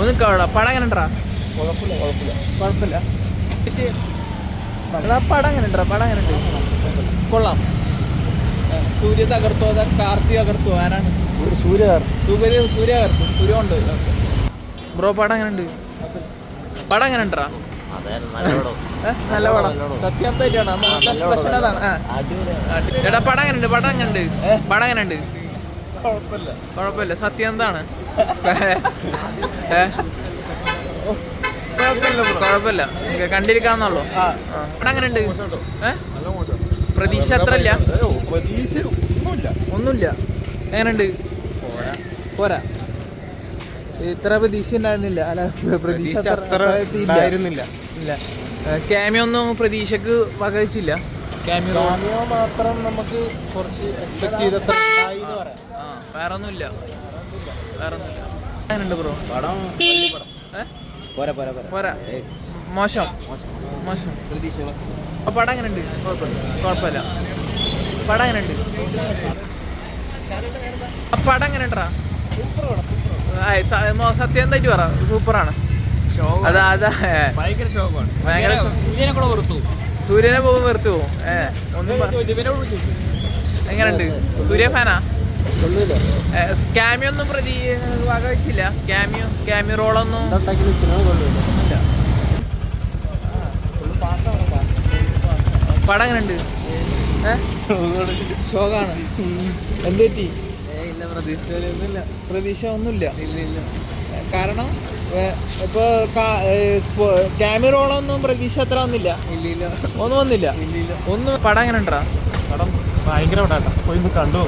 ഒന്ന് പടം എങ്ങനെ ഉണ്ടാ? കുഴപ്പമില്ല. പടം എങ്ങനെ ഉണ്ടാ? പടം എങ്ങനെ ഉണ്ട്? കൊള്ളാം. സൂര്യ തകർത്തോ അതാ കാർത്തി തകർത്തോ? ആരാണ്? സൂര്യ തകർത്തു. സൂര്യ ഉണ്ട്. ബ്രോ പടം എങ്ങനെ ഉണ്ട്? പടം എങ്ങനെ ഉണ്ടാ? നല്ല പടം. സത്യമായിട്ടാണ് എക്സ്പ്രഷൻ അതാണ്. എടാ പടം എങ്ങനെ ഉണ്ട്? പടം എങ്ങനെ ഉണ്ട്? കുഴപ്പമില്ല. സത്യം എന്താണ്? കുഴപ്പമില്ല, കണ്ടിരിക്കാന്നുള്ളൂ. പടം എങ്ങനെ ഉണ്ട്? പ്രതീക്ഷ അത്ര ഇല്ല. ഒന്നുമില്ല. എങ്ങനെയുണ്ട്? പോരാ. ഇത്ര പ്രതീക്ഷ ഉണ്ടായിരുന്നില്ല. അല്ല, പ്രതീക്ഷ അത്ര ഇല്ല. ക്യാമിയോ ഒന്നും പ്രതീക്ഷക്ക് വകവച്ചില്ല. ക്യാമിയോ മാത്രം നമുക്ക് കുറച്ച് എക്സ്പെക്ട് ചെയ്തത്ര വേറെ ഒന്നുമില്ല. എങ്ങനെയുണ്ട് ബ്രോ? പോരാ. മോശം. പടം എങ്ങനെയുണ്ട്? കുഴപ്പമില്ല. പടം എങ്ങനെയുണ്ട്? പടം എങ്ങനെയുണ്ടാ? സത്യം എന്തായിട്ട് പറ. സൂപ്പറാണ്. ഭയങ്കര സൂര്യനെ പോകും വെറുത്തു പോകും. എങ്ങനെയുണ്ട്? സൂര്യ ഫാനാ? ക്യാമിയോ ഒന്നും വക വെച്ചില്ല. ക്യാമിയോ റോളൊന്നും പടം എങ്ങനെയുണ്ട്? ഷോക്കാണ്. എന്ത് പറ്റി? പ്രതീക്ഷ ഒന്നുമില്ല. കാരണം ഇപ്പൊ ക്യാമിയോ റോളൊന്നും പ്രതീക്ഷ അത്ര ഒന്നും വന്നില്ല. പടം എങ്ങനെ ഉണ്ടാ? പടം ഭയങ്കര പടാട്ടാ. പോയി കണ്ടു.